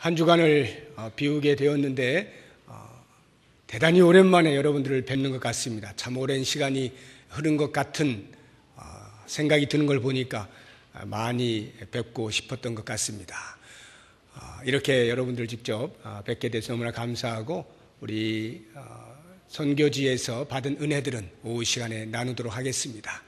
한 주간을 비우게 되었는데 대단히 오랜만에 여러분들을 뵙는 것 같습니다. 참 오랜 시간이 흐른 것 같은 생각이 드는 걸 보니까 많이 뵙고 싶었던 것 같습니다. 이렇게 여러분들 직접 뵙게 돼서 너무나 감사하고 우리 선교지에서 받은 은혜들은 오후 시간에 나누도록 하겠습니다.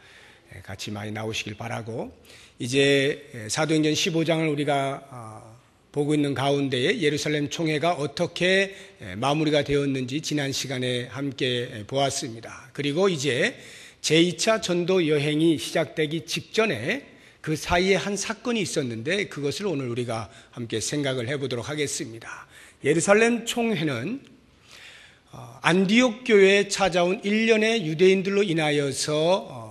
같이 많이 나오시길 바라고, 이제 사도행전 15장을 우리가 보고 있는 가운데에 예루살렘 총회가 어떻게 마무리가 되었는지 지난 시간에 함께 보았습니다. 그리고 이제 제2차 전도 여행이 시작되기 직전에 그 사이에 한 사건이 있었는데 그것을 오늘 우리가 함께 생각을 해보도록 하겠습니다. 예루살렘 총회는 안디옥 교회에 찾아온 일련의 유대인들로 인하여서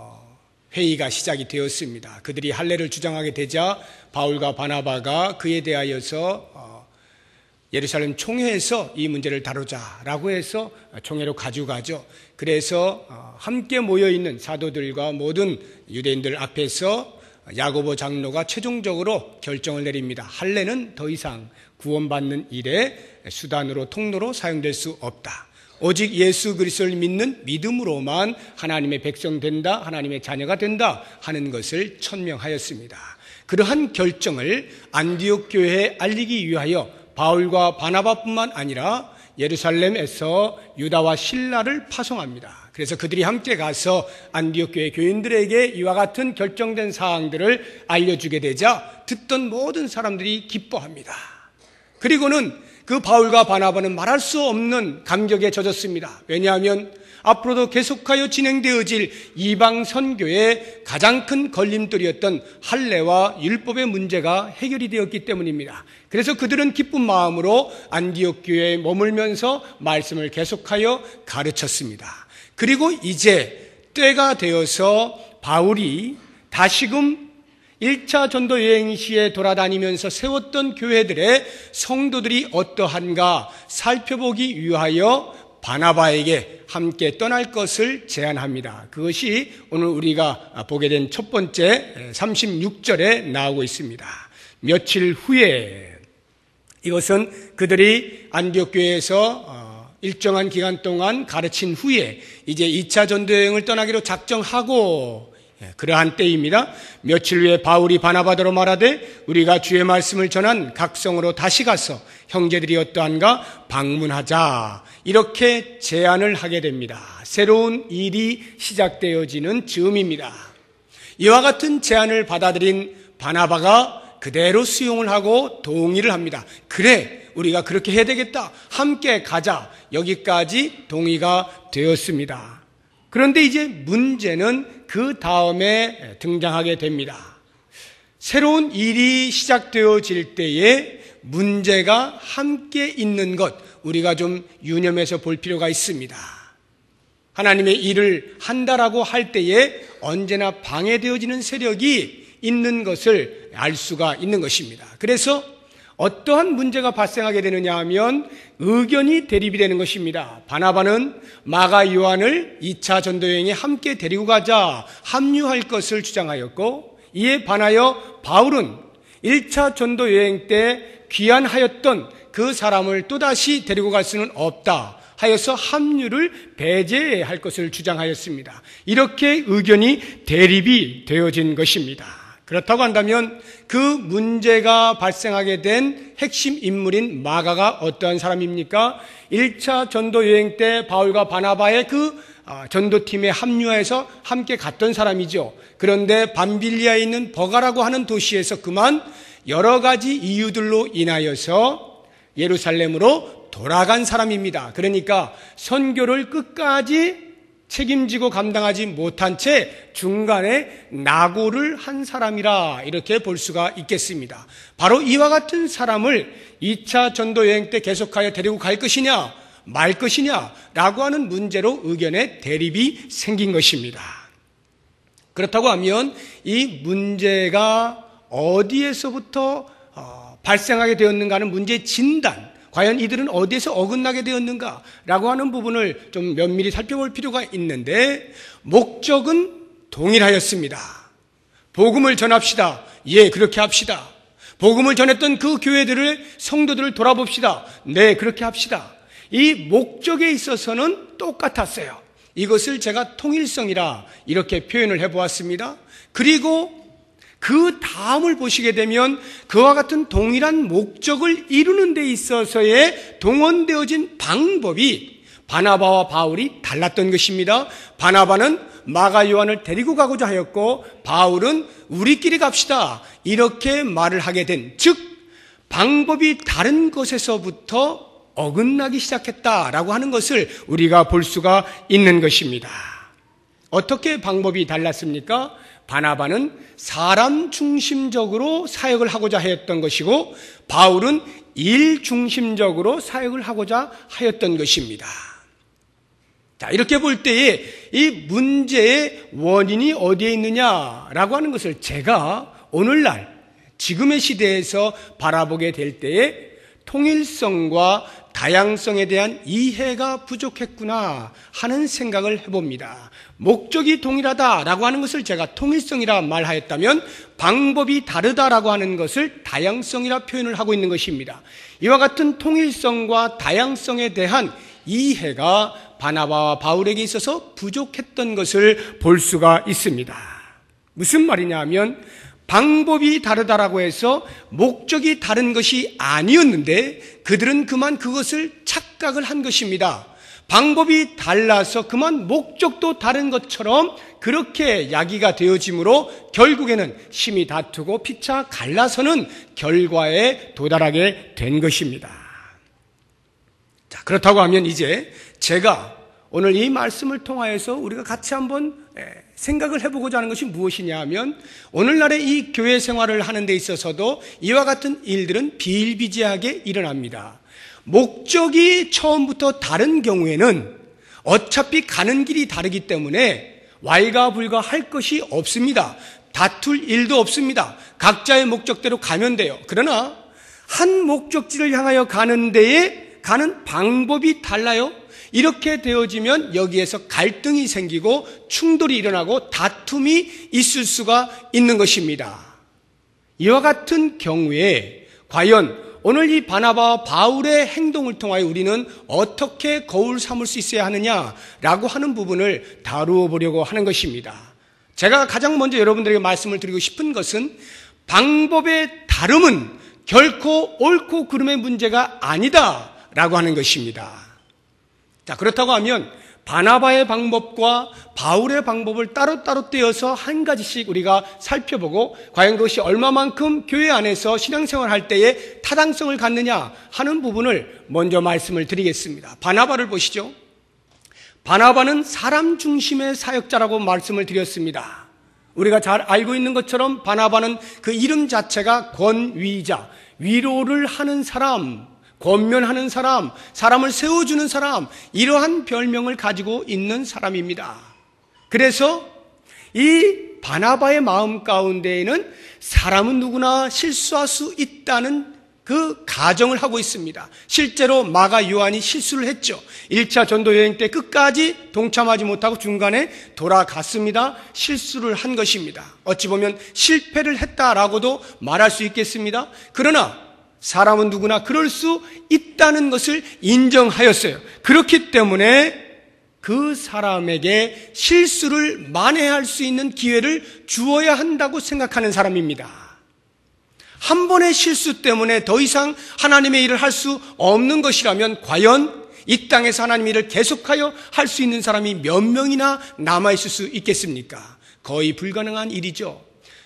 회의가 시작이 되었습니다. 그들이 할례를 주장하게 되자 바울과 바나바가 그에 대하여서 예루살렘 총회에서 이 문제를 다루자라고 해서 총회로 가져가죠. 그래서 함께 모여있는 사도들과 모든 유대인들 앞에서 야고보 장로가 최종적으로 결정을 내립니다. 할례는 더 이상 구원받는 일에 수단으로 통로로 사용될 수 없다. 오직 예수 그리스도를 믿는 믿음으로만 하나님의 백성 된다, 하나님의 자녀가 된다 하는 것을 천명하였습니다. 그러한 결정을 안디옥 교회에 알리기 위하여 바울과 바나바뿐만 아니라 예루살렘에서 유다와 실라를 파송합니다. 그래서 그들이 함께 가서 안디옥 교회 교인들에게 이와 같은 결정된 사항들을 알려주게 되자 듣던 모든 사람들이 기뻐합니다. 그리고는 그 바울과 바나바는 말할 수 없는 감격에 젖었습니다. 왜냐하면 앞으로도 계속하여 진행되어질 이방 선교의 가장 큰 걸림돌이었던 할례와 율법의 문제가 해결이 되었기 때문입니다. 그래서 그들은 기쁜 마음으로 안디옥 교회에 머물면서 말씀을 계속하여 가르쳤습니다. 그리고 이제 때가 되어서 바울이 다시금 1차 전도 여행 시에 돌아다니면서 세웠던 교회들의 성도들이 어떠한가 살펴보기 위하여 바나바에게 함께 떠날 것을 제안합니다. 그것이 오늘 우리가 보게 된 첫 번째 36절에 나오고 있습니다. 며칠 후에, 이것은 그들이 안디옥 교회에서 일정한 기간 동안 가르친 후에 이제 2차 전도 여행을 떠나기로 작정하고 그러한 때입니다. 며칠 후에 바울이 바나바더러 말하되 우리가 주의 말씀을 전한 각 성으로 다시 가서 형제들이 어떠한가 방문하자, 이렇게 제안을 하게 됩니다. 새로운 일이 시작되어지는 즈음입니다. 이와 같은 제안을 받아들인 바나바가 그대로 수용을 하고 동의를 합니다. 그래, 우리가 그렇게 해야 되겠다, 함께 가자, 여기까지 동의가 되었습니다. 그런데 이제 문제는 그 다음에 등장하게 됩니다. 새로운 일이 시작되어질 때에 문제가 함께 있는 것, 우리가 좀 유념해서 볼 필요가 있습니다. 하나님의 일을 한다라고 할 때에 언제나 방해되어지는 세력이 있는 것을 알 수가 있는 것입니다. 그래서 어떠한 문제가 발생하게 되느냐 하면 의견이 대립이 되는 것입니다. 바나바는 마가 요한을 2차 전도여행에 함께 데리고 가자, 합류할 것을 주장하였고, 이에 반하여 바울은 1차 전도여행 때 귀환하였던 그 사람을 또다시 데리고 갈 수는 없다 하여서 합류를 배제할 것을 주장하였습니다. 이렇게 의견이 대립이 되어진 것입니다. 그렇다고 한다면 그 문제가 발생하게 된 핵심 인물인 마가가 어떠한 사람입니까? 1차 전도 여행 때 바울과 바나바의 그 전도팀에 합류해서 함께 갔던 사람이죠. 그런데 밤빌리아에 있는 버가라고 하는 도시에서 그만 여러 가지 이유들로 인하여서 예루살렘으로 돌아간 사람입니다. 그러니까 선교를 끝까지 책임지고 감당하지 못한 채 중간에 낙오를 한 사람이라 이렇게 볼 수가 있겠습니다. 바로 이와 같은 사람을 2차 전도 여행 때 계속하여 데리고 갈 것이냐 말 것이냐 라고 하는 문제로 의견의 대립이 생긴 것입니다. 그렇다고 하면 이 문제가 어디에서부터 발생하게 되었는가 하는 문제의 진단, 과연 이들은 어디에서 어긋나게 되었는가라고 하는 부분을 좀 면밀히 살펴볼 필요가 있는데, 목적은 동일하였습니다. 복음을 전합시다. 예, 그렇게 합시다. 복음을 전했던 그 교회들을, 성도들을 돌아봅시다. 네, 그렇게 합시다. 이 목적에 있어서는 똑같았어요. 이것을 제가 통일성이라 이렇게 표현을 해보았습니다. 그리고 그 다음을 보시게 되면 그와 같은 동일한 목적을 이루는 데 있어서의 동원되어진 방법이 바나바와 바울이 달랐던 것입니다. 바나바는 마가 요한을 데리고 가고자 하였고 바울은 우리끼리 갑시다 이렇게 말을 하게 된, 즉 방법이 다른 것에서부터 어긋나기 시작했다라고 하는 것을 우리가 볼 수가 있는 것입니다. 어떻게 방법이 달랐습니까? 바나바는 사람 중심적으로 사역을 하고자 하였던 것이고 바울은 일 중심적으로 사역을 하고자 하였던 것입니다. 자, 이렇게 볼 때에 이 문제의 원인이 어디에 있느냐라고 하는 것을 제가 오늘날 지금의 시대에서 바라보게 될 때에 통일성과 다양성에 대한 이해가 부족했구나 하는 생각을 해봅니다. 목적이 동일하다라고 하는 것을 제가 통일성이라 말하였다면 방법이 다르다라고 하는 것을 다양성이라 표현을 하고 있는 것입니다. 이와 같은 통일성과 다양성에 대한 이해가 바나바와 바울에게 있어서 부족했던 것을 볼 수가 있습니다. 무슨 말이냐 하면 방법이 다르다라고 해서 목적이 다른 것이 아니었는데 그들은 그만 그것을 착각을 한 것입니다. 방법이 달라서 그만 목적도 다른 것처럼 그렇게 야기가 되어지므로 결국에는 심히 다투고 피차 갈라서는 결과에 도달하게 된 것입니다. 자, 그렇다고 하면 이제 제가 오늘 이 말씀을 통하여서 우리가 같이 한번 생각을 해보고자 하는 것이 무엇이냐 하면 오늘날의 이 교회 생활을 하는 데 있어서도 이와 같은 일들은 비일비재하게 일어납니다. 목적이 처음부터 다른 경우에는 어차피 가는 길이 다르기 때문에 왈가불가할 것이 없습니다. 다툴 일도 없습니다. 각자의 목적대로 가면 돼요. 그러나 한 목적지를 향하여 가는 데에 가는 방법이 달라요. 이렇게 되어지면 여기에서 갈등이 생기고 충돌이 일어나고 다툼이 있을 수가 있는 것입니다. 이와 같은 경우에 과연 오늘 이 바나바와 바울의 행동을 통하여 우리는 어떻게 거울 삼을 수 있어야 하느냐라고 하는 부분을 다루어 보려고 하는 것입니다. 제가 가장 먼저 여러분들에게 말씀을 드리고 싶은 것은 방법의 다름은 결코 옳고 그름의 문제가 아니다라고 하는 것입니다. 자, 그렇다고 하면 바나바의 방법과 바울의 방법을 따로따로 떼어서 한 가지씩 우리가 살펴보고 과연 그것이 얼마만큼 교회 안에서 신앙생활을 할 때에 타당성을 갖느냐 하는 부분을 먼저 말씀을 드리겠습니다. 바나바를 보시죠. 바나바는 사람 중심의 사역자라고 말씀을 드렸습니다. 우리가 잘 알고 있는 것처럼 바나바는 그 이름 자체가 권위자, 위로를 하는 사람, 권면하는 사람, 사람을 세워주는 사람, 이러한 별명을 가지고 있는 사람입니다. 그래서 이 바나바의 마음 가운데에는 사람은 누구나 실수할 수 있다는 그 가정을 하고 있습니다. 실제로 마가 요한이 실수를 했죠. 1차 전도 여행 때 끝까지 동참하지 못하고 중간에 돌아갔습니다. 실수를 한 것입니다. 어찌 보면 실패를 했다라고도 말할 수 있겠습니다. 그러나 사람은 누구나 그럴 수 있다는 것을 인정하였어요. 그렇기 때문에 그 사람에게 실수를 만회할 수 있는 기회를 주어야 한다고 생각하는 사람입니다. 한 번의 실수 때문에 더 이상 하나님의 일을 할 수 없는 것이라면 과연 이 땅에서 하나님의 일을 계속하여 할 수 있는 사람이 몇 명이나 남아있을 수 있겠습니까? 거의 불가능한 일이죠.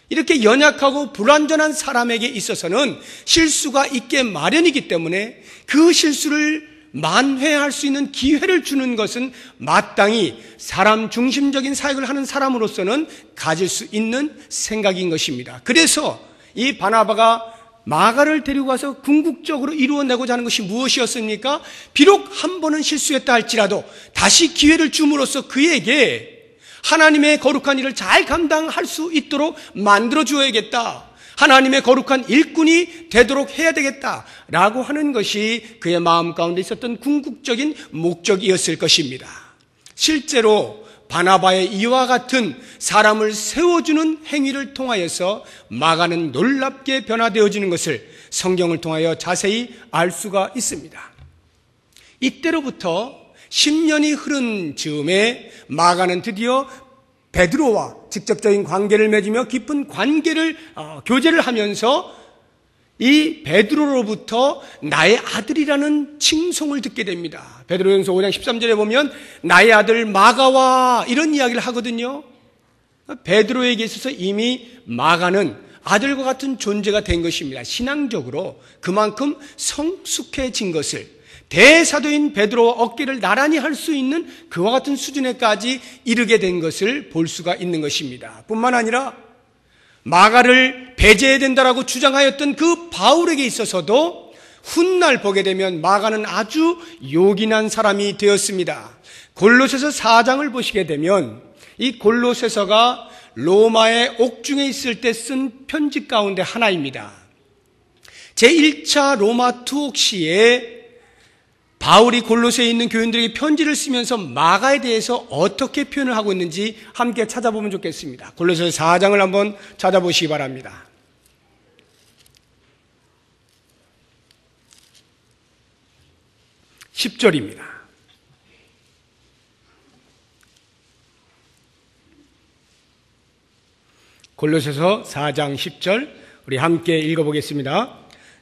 이렇게 연약하고 불완전한 사람에게 있어서는 실수가 있게 마련이기 때문에 그 실수를 만회할 수 있는 기회를 주는 것은 마땅히 사람 중심적인 사역을 하는 사람으로서는 가질 수 있는 생각인 것입니다. 그래서 이 바나바가 마가를 데리고 가서 궁극적으로 이루어내고자 하는 것이 무엇이었습니까? 비록 한 번은 실수했다 할지라도 다시 기회를 줌으로써 그에게 하나님의 거룩한 일을 잘 감당할 수 있도록 만들어 주어야겠다. 하나님의 거룩한 일꾼이 되도록 해야 되겠다라고 하는 것이 그의 마음 가운데 있었던 궁극적인 목적이었을 것입니다. 실제로 바나바의 이와 같은 사람을 세워주는 행위를 통하여서 마가는 놀랍게 변화되어지는 것을 성경을 통하여 자세히 알 수가 있습니다. 이때로부터 10년이 흐른 즈음에 마가는 드디어 베드로와 직접적인 관계를 맺으며 깊은 교제를 하면서 이 베드로로부터 나의 아들이라는 칭송을 듣게 됩니다. 베드로전서 5장 13절에 보면 나의 아들 마가와 이런 이야기를 하거든요. 베드로에게 있어서 이미 마가는 아들과 같은 존재가 된 것입니다. 신앙적으로 그만큼 성숙해진 것을, 대사도인 베드로와 어깨를 나란히 할 수 있는 그와 같은 수준에까지 이르게 된 것을 볼 수가 있는 것입니다. 뿐만 아니라 마가를 배제해야 된다라고 주장하였던 그 바울에게 있어서도 훗날 보게 되면 마가는 아주 요긴한 사람이 되었습니다. 골로새서 4장을 보시게 되면 이 골로새서가 로마의 옥중에 있을 때 쓴 편지 가운데 하나입니다. 제1차 로마 투옥 시에 바울이 골로새에 있는 교인들에게 편지를 쓰면서 마가에 대해서 어떻게 표현을 하고 있는지 함께 찾아보면 좋겠습니다. 골로새서 4장을 한번 찾아보시기 바랍니다. 10절입니다. 골로새서 4장 10절 우리 함께 읽어보겠습니다.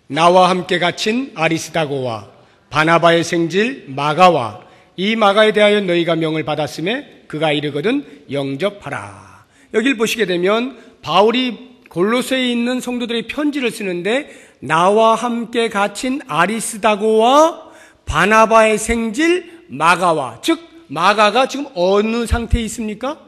나와 함께 갇힌 아리스다고와 바나바의 생질 마가와 이 마가에 대하여 너희가 명을 받았음에 그가 이르거든 영접하라. 여기를 보시게 되면 바울이 골로새에 있는 성도들의 편지를 쓰는데 나와 함께 갇힌 아리스다고와 바나바의 생질 마가와, 즉 마가가 지금 어느 상태에 있습니까?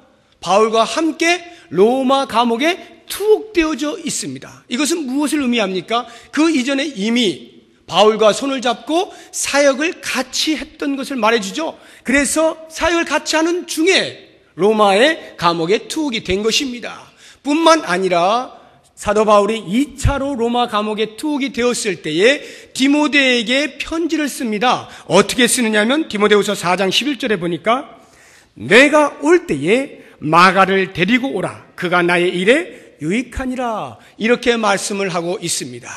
바울과 함께 로마 감옥에 투옥되어져 있습니다. 이것은 무엇을 의미합니까? 그 이전에 이미 바울과 손을 잡고 사역을 같이 했던 것을 말해주죠. 그래서 사역을 같이 하는 중에 로마의 감옥에 투옥이 된 것입니다. 뿐만 아니라 사도 바울이 2차로 로마 감옥에 투옥이 되었을 때에 디모데에게 편지를 씁니다. 어떻게 쓰느냐면 디모데후서 4장 11절에 보니까 내가 올 때에 마가를 데리고 오라. 그가 나의 일에 유익하니라. 이렇게 말씀을 하고 있습니다.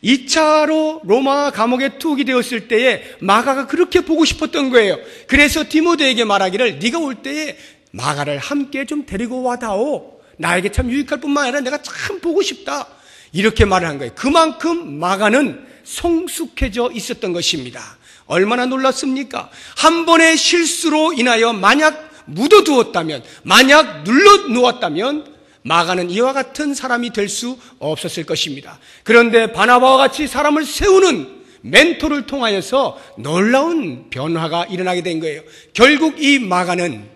2차로 로마 감옥에 투옥이 되었을 때에 마가가 그렇게 보고 싶었던 거예요. 그래서 디모데에게 말하기를 네가 올 때에 마가를 함께 좀 데리고 와다오. 나에게 참 유익할 뿐만 아니라 내가 참 보고 싶다. 이렇게 말을 한 거예요. 그만큼 마가는 성숙해져 있었던 것입니다. 얼마나 놀랐습니까? 한 번의 실수로 인하여 만약 묻어두었다면, 만약 눌러놓았다면 마가는 이와 같은 사람이 될 수 없었을 것입니다. 그런데 바나바와 같이 사람을 세우는 멘토를 통하여서 놀라운 변화가 일어나게 된 거예요. 결국 이 마가는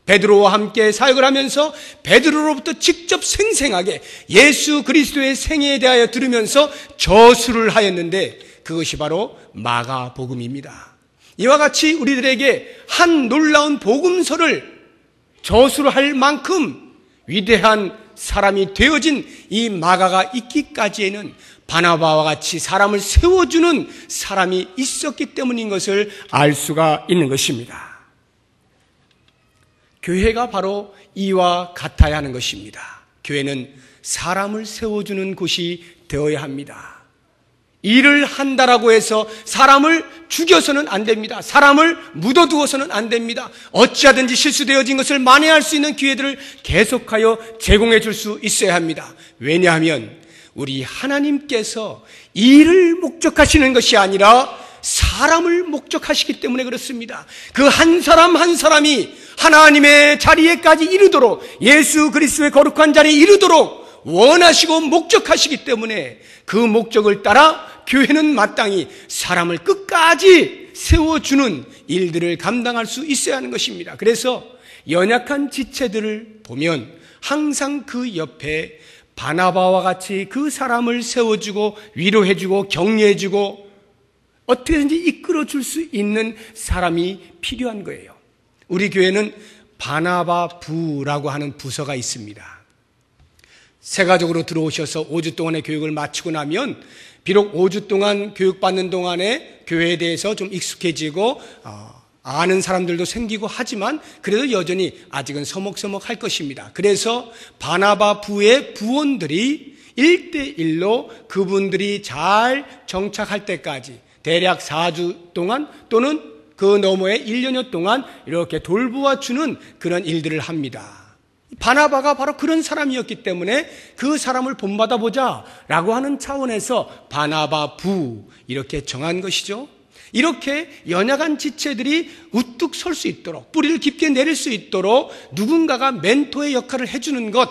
베드로와 함께 사역을 하면서 베드로로부터 직접 생생하게 예수 그리스도의 생애에 대하여 들으면서 저수를 하였는데 그것이 바로 마가복음입니다. 이와 같이 우리들에게 한 놀라운 복음서를 저수를 할 만큼 위대한 사람이 되어진 이 마가가 있기까지에는 바나바와 같이 사람을 세워주는 사람이 있었기 때문인 것을 알 수가 있는 것입니다. 교회가 바로 이와 같아야 하는 것입니다. 교회는 사람을 세워주는 곳이 되어야 합니다. 일을 한다라고 해서 사람을 죽여서는 안 됩니다. 사람을 묻어두어서는 안 됩니다. 어찌하든지 실수되어진 것을 만회할 수 있는 기회들을 계속하여 제공해 줄 수 있어야 합니다. 왜냐하면 우리 하나님께서 일을 목적하시는 것이 아니라 사람을 목적하시기 때문에 그렇습니다. 그 한 사람 한 사람이 하나님의 자리에까지 이르도록, 예수 그리스도의 거룩한 자리에 이르도록 원하시고 목적하시기 때문에 그 목적을 따라 교회는 마땅히 사람을 끝까지 세워주는 일들을 감당할 수 있어야 하는 것입니다. 그래서 연약한 지체들을 보면 항상 그 옆에 바나바와 같이 그 사람을 세워주고 위로해주고 격려해주고 어떻게든지 이끌어줄 수 있는 사람이 필요한 거예요. 우리 교회는 바나바 부라고 하는 부서가 있습니다. 세가족으로 들어오셔서 5주 동안의 교육을 마치고 나면 비록 5주 동안 교육받는 동안에 교회에 대해서 좀 익숙해지고 아는 사람들도 생기고 하지만 그래도 여전히 아직은 서먹서먹할 것입니다. 그래서 바나바 부의 부원들이 1대1로 그분들이 잘 정착할 때까지 대략 4주 동안 또는 그 너머에 1년여 동안 이렇게 돌보아주는 그런 일들을 합니다. 바나바가 바로 그런 사람이었기 때문에 그 사람을 본받아 보자 라고 하는 차원에서 바나바 부 이렇게 정한 것이죠. 이렇게 연약한 지체들이 우뚝 설 수 있도록 뿌리를 깊게 내릴 수 있도록 누군가가 멘토의 역할을 해주는 것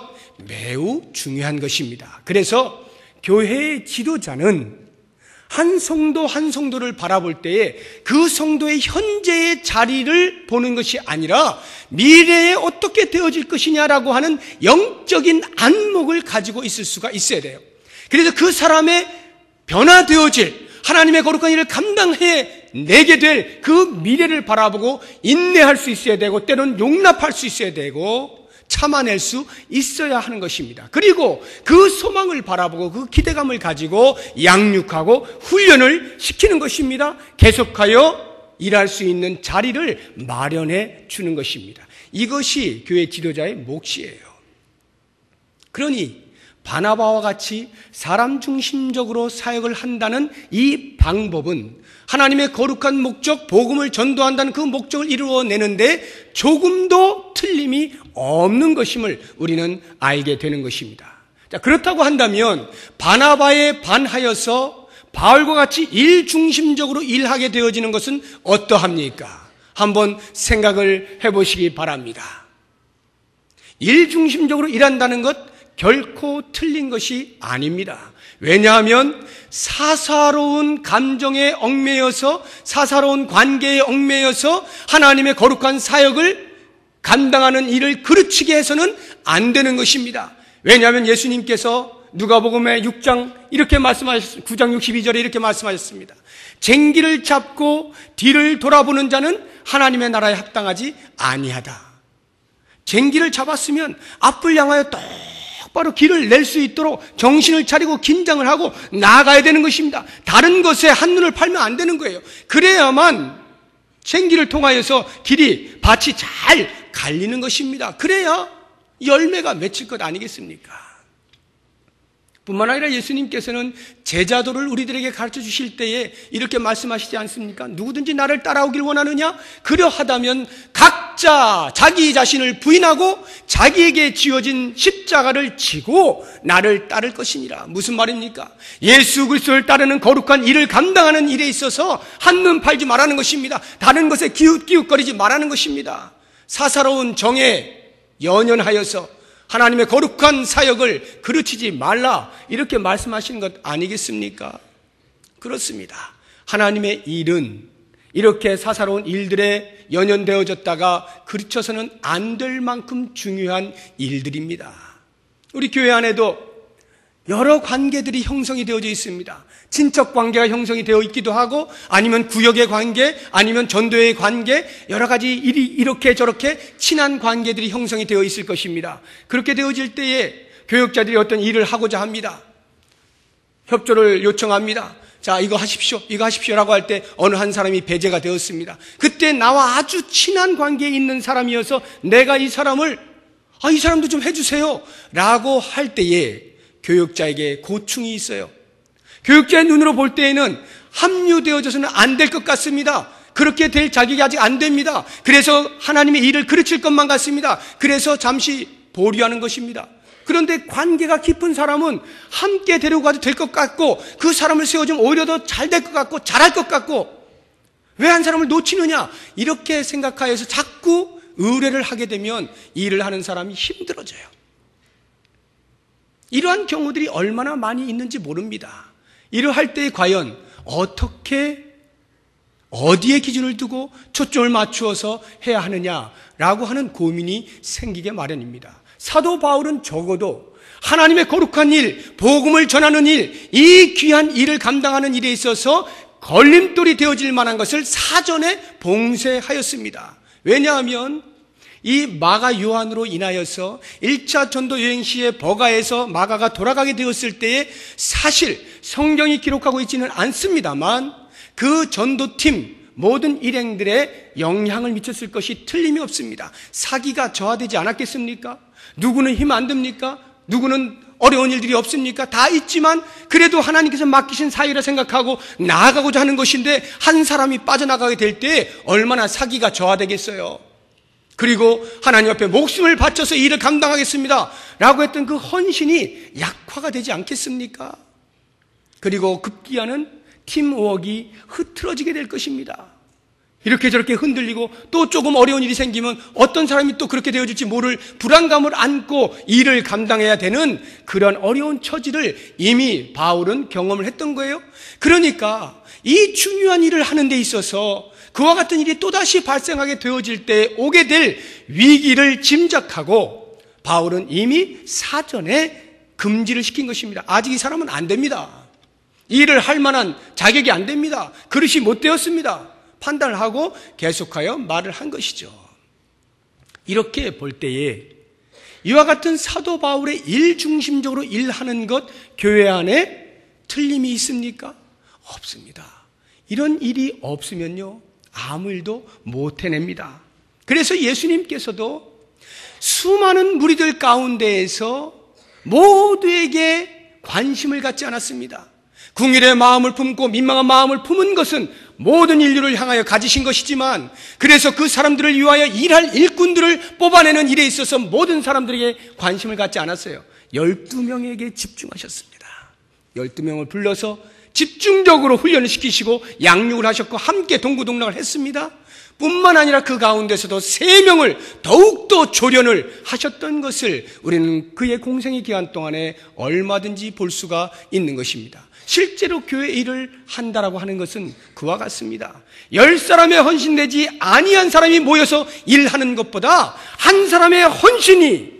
매우 중요한 것입니다. 그래서 교회의 지도자는 한 성도 한 성도를 바라볼 때에 그 성도의 현재의 자리를 보는 것이 아니라 미래에 어떻게 되어질 것이냐라고 하는 영적인 안목을 가지고 있을 수가 있어야 돼요. 그래서 그 사람의 변화되어질 하나님의 거룩한 일을 감당해 내게 될 그 미래를 바라보고 인내할 수 있어야 되고 때로는 용납할 수 있어야 되고 참아낼 수 있어야 하는 것입니다. 그리고 그 소망을 바라보고 그 기대감을 가지고 양육하고 훈련을 시키는 것입니다. 계속하여 일할 수 있는 자리를 마련해 주는 것입니다. 이것이 교회 지도자의 몫이에요. 그러니 바나바와 같이 사람 중심적으로 사역을 한다는 이 방법은 하나님의 거룩한 목적, 복음을 전도한다는 그 목적을 이루어내는데 조금도 틀림이 없는 것임을 우리는 알게 되는 것입니다. 자, 그렇다고 한다면 바나바에 반하여서 바울과 같이 일 중심적으로 일하게 되어지는 것은 어떠합니까? 한번 생각을 해보시기 바랍니다. 일 중심적으로 일한다는 것 결코 틀린 것이 아닙니다. 왜냐하면 사사로운 감정에 얽매여서 사사로운 관계에 얽매여서 하나님의 거룩한 사역을 감당하는 일을 그르치게 해서는 안 되는 것입니다. 왜냐하면 예수님께서 누가복음의 6장 이렇게 말씀하셨습니다. 9장 62절에 이렇게 말씀하셨습니다. 쟁기를 잡고 뒤를 돌아보는 자는 하나님의 나라에 합당하지 아니하다. 쟁기를 잡았으면 앞을 향하여 똑바로 길을 낼 수 있도록 정신을 차리고 긴장을 하고 나아가야 되는 것입니다. 다른 것에 한눈을 팔면 안 되는 거예요. 그래야만 쟁기를 통하여서 밭이 잘 갈리는 것입니다. 그래야 열매가 맺힐 것 아니겠습니까? 뿐만 아니라 예수님께서는 제자도를 우리들에게 가르쳐 주실 때에 이렇게 말씀하시지 않습니까? 누구든지 나를 따라오길 원하느냐? 그러하다면 각자 자기 자신을 부인하고 자기에게 지어진 십자가를 지고 나를 따를 것이니라. 무슨 말입니까? 예수 그리스도를 따르는 거룩한 일을 감당하는 일에 있어서 한눈 팔지 말라는 것입니다. 다른 것에 기웃기웃거리지 말라는 것입니다. 사사로운 정에 연연하여서 하나님의 거룩한 사역을 그르치지 말라 이렇게 말씀하시는 것 아니겠습니까? 그렇습니다. 하나님의 일은 이렇게 사사로운 일들에 연연되어졌다가 그르쳐서는 안 될 만큼 중요한 일들입니다. 우리 교회 안에도 여러 관계들이 형성이 되어져 있습니다. 친척 관계가 형성이 되어 있기도 하고 아니면 구역의 관계 아니면 전도의 관계 여러 가지 일이 이렇게 저렇게 친한 관계들이 형성이 되어 있을 것입니다. 그렇게 되어질 때에 교역자들이 어떤 일을 하고자 합니다. 협조를 요청합니다. 자, 이거 하십시오라고 할 때 어느 한 사람이 배제가 되었습니다. 그때 나와 아주 친한 관계에 있는 사람이어서 내가 이 사람도 좀 해주세요 라고 할 때에 교역자에게 고충이 있어요. 교육자의 눈으로 볼 때에는 합류되어져서는 안 될 것 같습니다. 그렇게 될 자격이 아직 안 됩니다. 그래서 하나님의 일을 그르칠 것만 같습니다. 그래서 잠시 보류하는 것입니다. 그런데 관계가 깊은 사람은 함께 데려가도 될 것 같고 그 사람을 세워주면 오히려 더 잘 될 것 같고 잘할 것 같고 왜 한 사람을 놓치느냐 이렇게 생각하여서 자꾸 의뢰를 하게 되면 일을 하는 사람이 힘들어져요. 이러한 경우들이 얼마나 많이 있는지 모릅니다. 이러할 때 과연 어떻게 어디에 기준을 두고 초점을 맞추어서 해야 하느냐라고 하는 고민이 생기게 마련입니다. 사도 바울은 적어도 하나님의 거룩한 일, 복음을 전하는 일, 이 귀한 일을 감당하는 일에 있어서 걸림돌이 되어질 만한 것을 사전에 봉쇄하였습니다. 왜냐하면 이 마가 요한으로 인하여서 1차 전도 여행 시에 버가에서 마가가 돌아가게 되었을 때에 사실 성경이 기록하고 있지는 않습니다만 그 전도팀 모든 일행들의 영향을 미쳤을 것이 틀림이 없습니다. 사기가 저하되지 않았겠습니까? 누구는 힘 안 듭니까? 누구는 어려운 일들이 없습니까? 다 있지만 그래도 하나님께서 맡기신 사유라 생각하고 나아가고자 하는 것인데 한 사람이 빠져나가게 될 때 얼마나 사기가 저하되겠어요. 그리고 하나님 앞에 목숨을 바쳐서 이 일을 감당하겠습니다 라고 했던 그 헌신이 약화가 되지 않겠습니까? 그리고 급기야는 팀워크가 흐트러지게 될 것입니다. 이렇게 저렇게 흔들리고 또 조금 어려운 일이 생기면 어떤 사람이 또 그렇게 되어질지 모를 불안감을 안고 일을 감당해야 되는 그런 어려운 처지를 이미 바울은 경험을 했던 거예요. 그러니까 이 중요한 일을 하는 데 있어서 그와 같은 일이 또다시 발생하게 되어질 때 오게 될 위기를 짐작하고 바울은 이미 사전에 금지를 시킨 것입니다. 아직 이 사람은 안 됩니다. 일을 할 만한 자격이 안 됩니다. 그릇이 못 되었습니다. 판단을 하고 계속하여 말을 한 것이죠. 이렇게 볼 때에 이와 같은 사도 바울의 일 중심적으로 일하는 것 교회 안에 틀림이 있습니까? 없습니다. 이런 일이 없으면요 아무 일도 못 해냅니다. 그래서 예수님께서도 수많은 무리들 가운데에서 모두에게 관심을 갖지 않았습니다. 궁일의 마음을 품고 민망한 마음을 품은 것은 모든 인류를 향하여 가지신 것이지만 그래서 그 사람들을 위하여 일할 일꾼들을 뽑아내는 일에 있어서 모든 사람들에게 관심을 갖지 않았어요. 12명에게 집중하셨습니다. 12명을 불러서 집중적으로 훈련을 시키시고 양육을 하셨고 함께 동고동락을 했습니다. 뿐만 아니라 그 가운데서도 3명을 더욱더 조련을 하셨던 것을 우리는 그의 공생의 기간 동안에 얼마든지 볼 수가 있는 것입니다. 실제로 교회 일을 한다라고 하는 것은 그와 같습니다. 10사람의 헌신되지 아니한 사람이 모여서 일하는 것보다 한 사람의 헌신이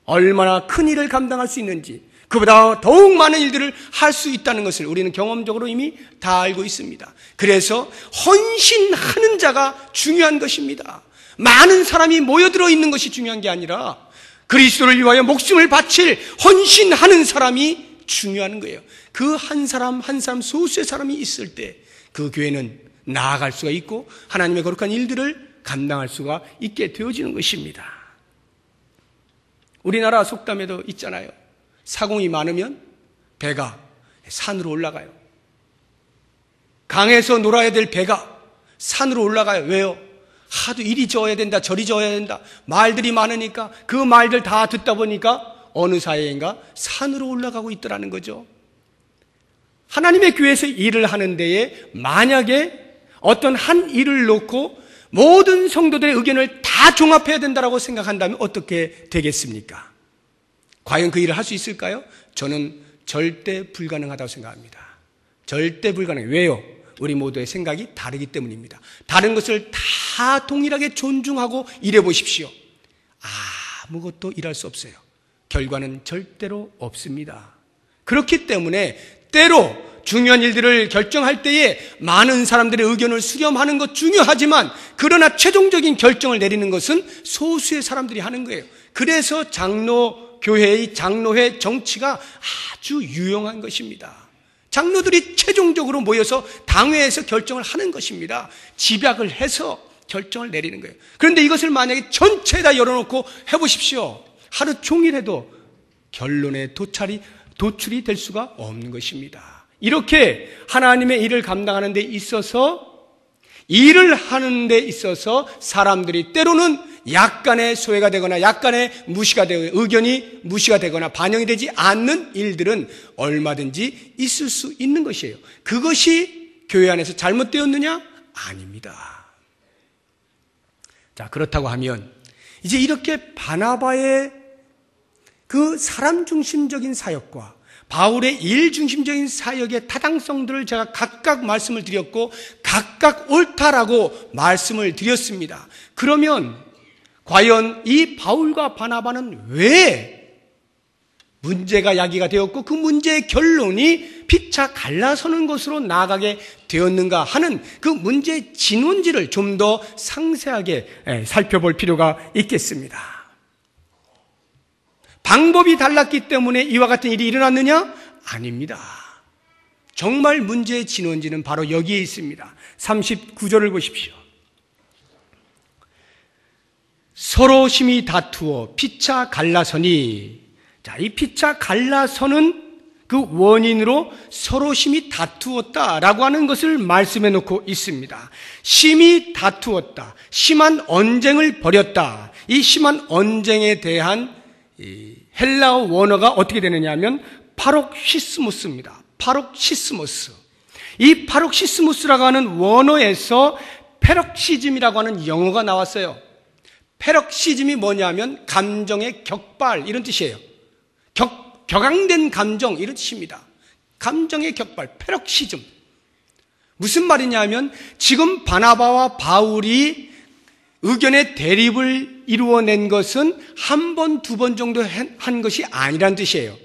얼마나 큰 일을 감당할 수 있는지, 그보다 더욱 많은 일들을 할 수 있다는 것을 우리는 경험적으로 이미 다 알고 있습니다. 그래서 헌신하는 자가 중요한 것입니다. 많은 사람이 모여들어 있는 것이 중요한 게 아니라 그리스도를 위하여 목숨을 바칠 헌신하는 사람이 중요한 거예요. 그 한 사람 한 사람 소수의 사람이 있을 때 그 교회는 나아갈 수가 있고 하나님의 거룩한 일들을 감당할 수가 있게 되어지는 것입니다. 우리나라 속담에도 있잖아요. 사공이 많으면 배가 산으로 올라가요. 강에서 놀아야 될 배가 산으로 올라가요. 왜요? 하도 이리 저어야 된다 저리 저어야 된다 말들이 많으니까 그 말들 다 듣다 보니까 어느 사이인가 산으로 올라가고 있더라는 거죠. 하나님의 교회에서 일을 하는 데에 만약에 어떤 한 일을 놓고 모든 성도들의 의견을 다 종합해야 된다고 생각한다면 어떻게 되겠습니까? 과연 그 일을 할 수 있을까요? 저는 절대 불가능하다고 생각합니다. 절대 불가능해요. 왜요? 우리 모두의 생각이 다르기 때문입니다. 다른 것을 다 동일하게 존중하고 일해 보십시오. 아무것도 일할 수 없어요. 결과는 절대로 없습니다. 그렇기 때문에 때로 중요한 일들을 결정할 때에 많은 사람들의 의견을 수렴하는 것 중요하지만 그러나 최종적인 결정을 내리는 것은 소수의 사람들이 하는 거예요. 그래서 장로교회의 장로회 정치가 아주 유용한 것입니다. 장로들이 최종적으로 모여서 당회에서 결정을 하는 것입니다. 집약을 해서 결정을 내리는 거예요. 그런데 이것을 만약에 전체에다 열어놓고 해보십시오. 하루 종일 해도 결론에 도출이 될 수가 없는 것입니다. 이렇게 하나님의 일을 감당하는 데 있어서 일을 하는 데 있어서 사람들이 때로는 약간의 소외가 되거나 약간의 무시가 되거나 의견이 무시가 되거나 반영이 되지 않는 일들은 얼마든지 있을 수 있는 것이에요. 그것이 교회 안에서 잘못되었느냐? 아닙니다. 자, 그렇다고 하면 이제 이렇게 바나바의 그 사람 중심적인 사역과 바울의 일 중심적인 사역의 타당성들을 제가 각각 말씀을 드렸고 각각 옳다라고 말씀을 드렸습니다. 그러면 과연 이 바울과 바나바는 왜 문제가 야기가 되었고 그 문제의 결론이 피차 갈라서는 것으로 나아가게 되었는가 하는 그 문제의 진원지를 좀 더 상세하게 살펴볼 필요가 있겠습니다. 방법이 달랐기 때문에 이와 같은 일이 일어났느냐? 아닙니다. 정말 문제의 진원지는 바로 여기에 있습니다. 39절을 보십시오. 서로 심히 다투어 피차 갈라서니, 자, 이 피차 갈라서는 그 원인으로 서로 심히 다투었다라고 하는 것을 말씀해 놓고 있습니다. 심히 다투었다, 심한 언쟁을 벌였다. 이 심한 언쟁에 대한 이 헬라어 원어가 어떻게 되느냐 하면 파록시스무스입니다. 파록시스무스. 이 파록시스무스라고 하는 원어에서 페럭시즘이라고 하는 영어가 나왔어요. 페럭시즘이 뭐냐면 감정의 격발, 이런 뜻이에요. 격앙된 감정, 이런 뜻입니다. 감정의 격발, 페럭시즘. 무슨 말이냐 하면 지금 바나바와 바울이 의견의 대립을 이루어낸 것은 한 번, 두 번 정도 한 것이 아니란 뜻이에요.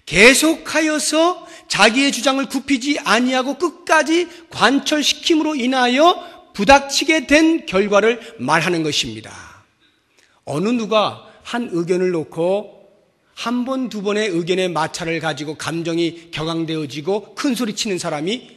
계속하여서 자기의 주장을 굽히지 아니하고 끝까지 관철시킴으로 인하여 부닥치게 된 결과를 말하는 것입니다. 어느 누가 한 의견을 놓고 한 번, 두 번의 의견의 마찰을 가지고 감정이 격앙되어지고 큰 소리 치는 사람이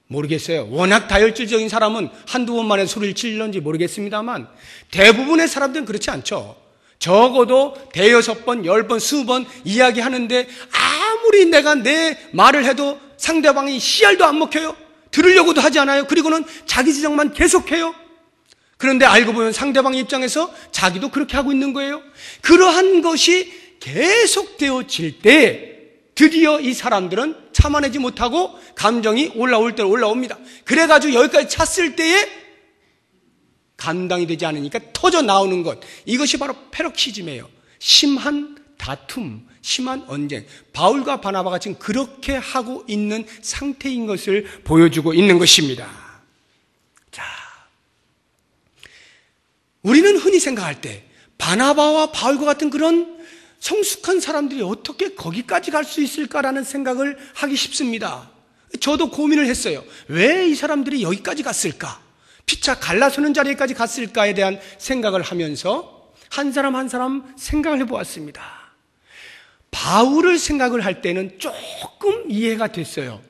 모르겠어요. 워낙 다혈질적인 사람은 한두 번만에 소리를 치는지 모르겠습니다만 대부분의 사람들은 그렇지 않죠. 적어도 대여섯 번, 10번, 수번 이야기하는데 아무리 내가 내 말을 해도 상대방이 씨알도 안 먹혀요. 들으려고도 하지 않아요. 그리고는 자기 주장만 계속해요. 그런데 알고 보면 상대방 입장에서 자기도 그렇게 하고 있는 거예요. 그러한 것이 계속되어질 때 드디어 이 사람들은 참아내지 못하고 감정이 올라올 대로 올라옵니다. 그래가지고 여기까지 찼을 때에 감당이 되지 않으니까 터져 나오는 것, 이것이 바로 페럭시즘이에요. 심한 다툼, 심한 언쟁. 바울과 바나바가 지금 그렇게 하고 있는 상태인 것을 보여주고 있는 것입니다. 자, 우리는 흔히 생각할 때 바나바와 바울과 같은 그런 성숙한 사람들이 어떻게 거기까지 갈 수 있을까라는 생각을 하기 쉽습니다. 저도 고민을 했어요. 왜 이 사람들이 여기까지 갔을까? 피차 갈라서는 자리에까지 갔을까에 대한 생각을 하면서 한 사람 한 사람 생각을 해보았습니다. 바울을 생각을 할 때는 조금 이해가 됐어요.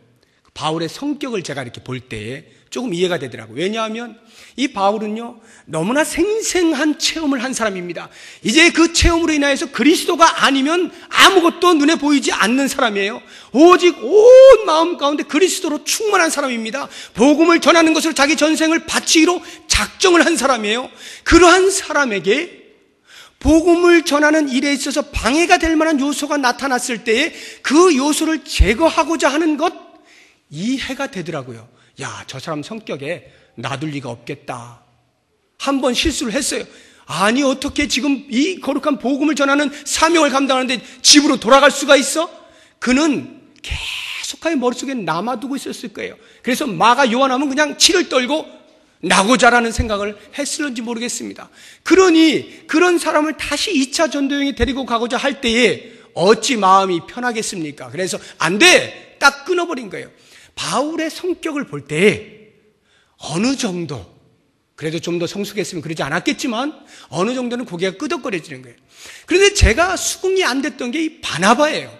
바울의 성격을 제가 이렇게 볼 때에 조금 이해가 되더라고요. 왜냐하면 이 바울은요, 너무나 생생한 체험을 한 사람입니다. 이제 그 체험으로 인하여서 그리스도가 아니면 아무것도 눈에 보이지 않는 사람이에요. 오직 온 마음 가운데 그리스도로 충만한 사람입니다. 복음을 전하는 것을 자기 전생을 바치기로 작정을 한 사람이에요. 그러한 사람에게 복음을 전하는 일에 있어서 방해가 될 만한 요소가 나타났을 때에 그 요소를 제거하고자 하는 것, 이해가 되더라고요. 야, 저 사람 성격에 놔둘 리가 없겠다. 한 번 실수를 했어요. 아니, 어떻게 지금 이 거룩한 복음을 전하는 사명을 감당하는데 집으로 돌아갈 수가 있어? 그는 계속하여 머릿속에 남아두고 있었을 거예요. 그래서 마가 요한하면 그냥 치를 떨고 나고자라는 생각을 했을는지 모르겠습니다. 그러니 그런 사람을 다시 2차 전도여행에 데리고 가고자 할 때에 어찌 마음이 편하겠습니까? 그래서 안 돼! 딱 끊어버린 거예요. 바울의 성격을 볼 때 어느 정도, 그래도 좀 더 성숙했으면 그러지 않았겠지만 어느 정도는 고개가 끄덕거려지는 거예요. 그런데 제가 수긍이 안 됐던 게 이 바나바예요.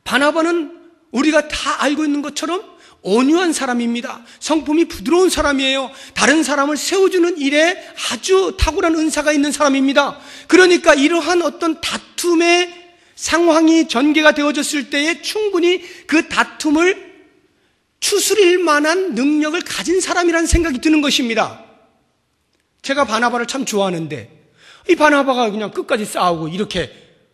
바나바는 우리가 다 알고 있는 것처럼 온유한 사람입니다. 성품이 부드러운 사람이에요. 다른 사람을 세워주는 일에 아주 탁월한 은사가 있는 사람입니다. 그러니까 이러한 어떤 다툼의 상황이 전개가 되어졌을 때에 충분히 그 다툼을 추스릴 만한 능력을 가진 사람이라는 생각이 드는 것입니다. 제가 바나바를 참 좋아하는데 이 바나바가 그냥 끝까지 싸우고 이렇게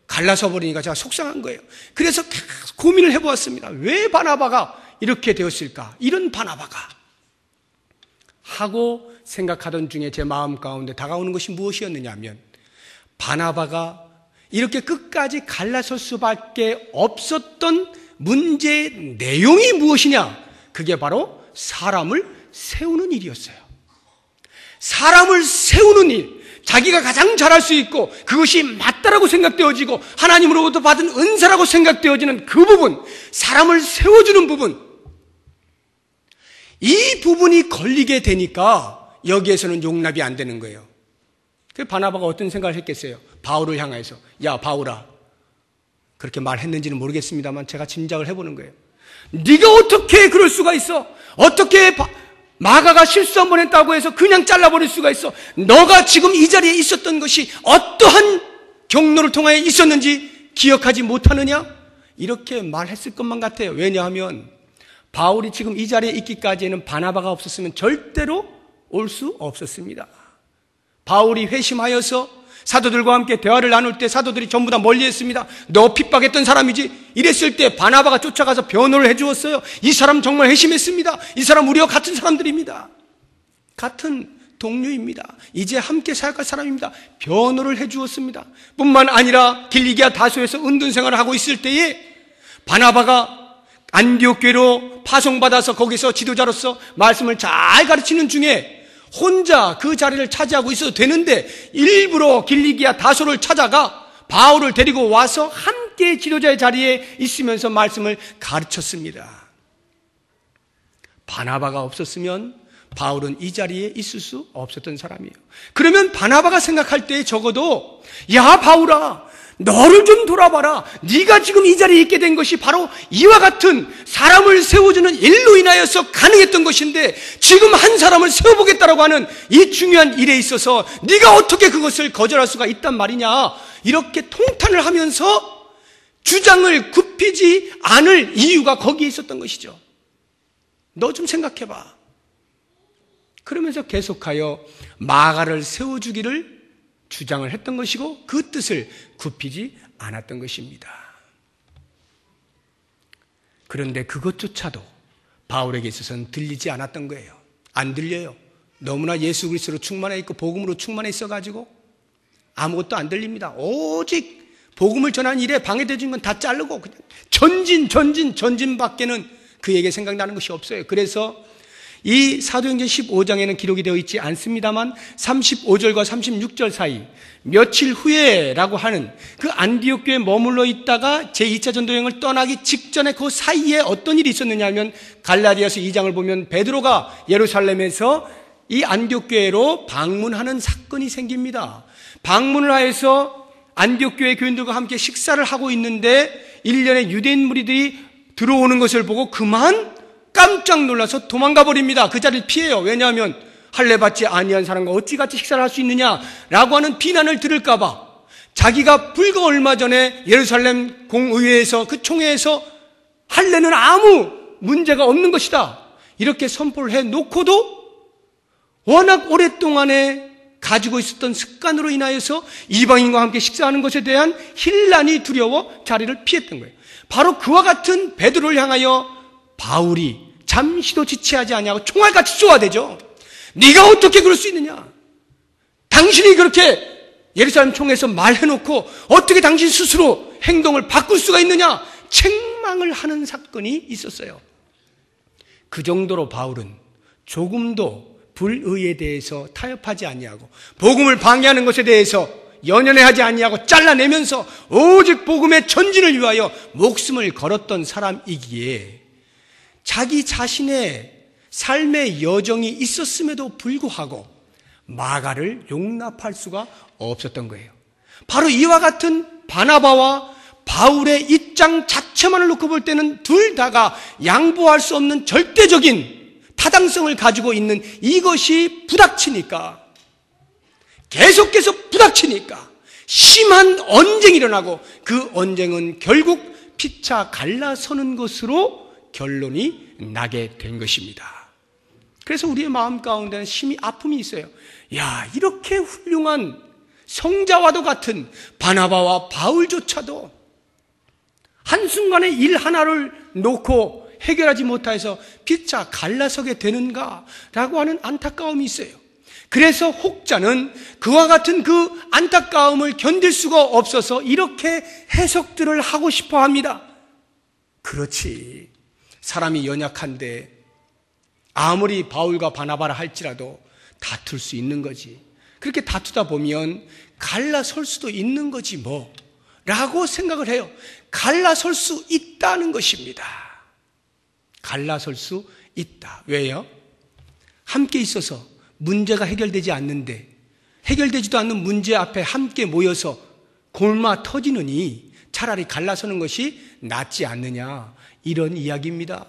갈라서 버리니까 제가 속상한 거예요. 그래서 계속 고민을 해보았습니다. 왜 바나바가 이렇게 되었을까? 이런 바나바가 하고 생각하던 중에 제 마음 가운데 다가오는 것이 무엇이었느냐 하면, 바나바가 이렇게 끝까지 갈라설 수밖에 없었던 문제의 내용이 무엇이냐? 그게 바로 사람을 세우는 일이었어요. 사람을 세우는 일, 자기가 가장 잘할 수 있고 그것이 맞다라고 생각되어지고 하나님으로부터 받은 은사라고 생각되어지는 그 부분, 사람을 세워주는 부분, 이 부분이 걸리게 되니까 여기에서는 용납이 안 되는 거예요. 그 바나바가 어떤 생각을 했겠어요? 바울을 향해서, 야 바울아, 그렇게 말했는지는 모르겠습니다만 제가 짐작을 해보는 거예요. 네가 어떻게 그럴 수가 있어? 어떻게 마가가 실수 한번 했다고 해서 그냥 잘라버릴 수가 있어? 너가 지금 이 자리에 있었던 것이 어떠한 경로를 통하여 있었는지 기억하지 못하느냐? 이렇게 말했을 것만 같아요. 왜냐하면 바울이 지금 이 자리에 있기까지는 바나바가 없었으면 절대로 올 수 없었습니다. 바울이 회심하여서 사도들과 함께 대화를 나눌 때 사도들이 전부 다 멀리했습니다. 너 핍박했던 사람이지? 이랬을 때 바나바가 쫓아가서 변호를 해주었어요. 이 사람 정말 회심했습니다. 이 사람 우리와 같은 사람들입니다. 같은 동료입니다. 이제 함께 사역할 사람입니다. 변호를 해주었습니다. 뿐만 아니라 길리기아 다소에서 은둔 생활을 하고 있을 때에 바나바가 안디옥 교회로 파송받아서 거기서 지도자로서 말씀을 잘 가르치는 중에 혼자 그 자리를 차지하고 있어도 되는데 일부러 길리기아 다소를 찾아가 바울을 데리고 와서 함께 지도자의 자리에 있으면서 말씀을 가르쳤습니다. 바나바가 없었으면 바울은 이 자리에 있을 수 없었던 사람이에요. 그러면 바나바가 생각할 때 적어도 야 바울아, 너를 좀 돌아봐라. 네가 지금 이 자리에 있게 된 것이 바로 이와 같은 사람을 세워주는 일로 인하여서 가능했던 것인데 지금 한 사람을 세워보겠다라고 하는 이 중요한 일에 있어서 네가 어떻게 그것을 거절할 수가 있단 말이냐, 이렇게 통탄을 하면서 주장을 굽히지 않을 이유가 거기에 있었던 것이죠. 너 좀 생각해봐. 그러면서 계속하여 마가를 세워주기를 주장을 했던 것이고 그 뜻을 굽히지 않았던 것입니다. 그런데 그것조차도 바울에게 있어서는 들리지 않았던 거예요. 안 들려요. 너무나 예수 그리스도로 충만해 있고 복음으로 충만해 있어가지고 아무것도 안 들립니다. 오직 복음을 전하는 일에 방해되는 건 다 자르고 그냥 전진밖에는 그에게 생각나는 것이 없어요. 그래서 이 사도행전 15장에는 기록이 되어 있지 않습니다만 35절과 36절 사이 며칠 후에라고 하는 그 안디옥 교회에 머물러 있다가 제2차 전도여행을 떠나기 직전에 그 사이에 어떤 일이 있었느냐 하면 갈라디아서 2장을 보면 베드로가 예루살렘에서 이 안디옥 교회로 방문하는 사건이 생깁니다. 방문을 하여서 안디옥 교회 교인들과 함께 식사를 하고 있는데 일련의 유대인 무리들이 들어오는 것을 보고 그만 깜짝 놀라서 도망가 버립니다. 그 자리를 피해요. 왜냐하면 할례 받지 아니한 사람과 어찌 같이 식사를 할 수 있느냐라고 하는 비난을 들을까 봐 자기가 불과 얼마 전에 예루살렘 공의회에서 그 총회에서 할례는 아무 문제가 없는 것이다 이렇게 선포를 해놓고도 워낙 오랫동안에 가지고 있었던 습관으로 인하여서 이방인과 함께 식사하는 것에 대한 혼란이 두려워 자리를 피했던 거예요. 바로 그와 같은 베드로를 향하여 바울이 잠시도 지체하지 아니하고 총알같이 쏘아대죠. 네가 어떻게 그럴 수 있느냐? 당신이 그렇게 예루살렘 총회에서 말해놓고 어떻게 당신 스스로 행동을 바꿀 수가 있느냐? 책망을 하는 사건이 있었어요. 그 정도로 바울은 조금도 불의에 대해서 타협하지 아니하고 복음을 방해하는 것에 대해서 연연해하지 아니하고 잘라내면서 오직 복음의 전진을 위하여 목숨을 걸었던 사람이기에 자기 자신의 삶의 여정이 있었음에도 불구하고 마가를 용납할 수가 없었던 거예요. 바로 이와 같은 바나바와 바울의 입장 자체만을 놓고 볼 때는 둘 다가 양보할 수 없는 절대적인 타당성을 가지고 있는 이것이 부닥치니까, 계속해서 부닥치니까 심한 언쟁이 일어나고 그 언쟁은 결국 피차 갈라서는 것으로 결론이 나게 된 것입니다. 그래서 우리의 마음 가운데는 심히 아픔이 있어요. 야, 이렇게 훌륭한 성자와도 같은 바나바와 바울조차도 한순간에 일 하나를 놓고 해결하지 못해서 피차 갈라서게 되는가라고 하는 안타까움이 있어요. 그래서 혹자는 그와 같은 그 안타까움을 견딜 수가 없어서 이렇게 해석들을 하고 싶어 합니다. 그렇지, 사람이 연약한데 아무리 바울과 바나바라 할지라도 다툴 수 있는 거지. 그렇게 다투다 보면 갈라설 수도 있는 거지 뭐 라고 생각을 해요. 갈라설 수 있다는 것입니다. 갈라설 수 있다. 왜요? 함께 있어서 문제가 해결되지 않는데 해결되지도 않는 문제 앞에 함께 모여서 골마 터지느니 차라리 갈라서는 것이 낫지 않느냐, 이런 이야기입니다.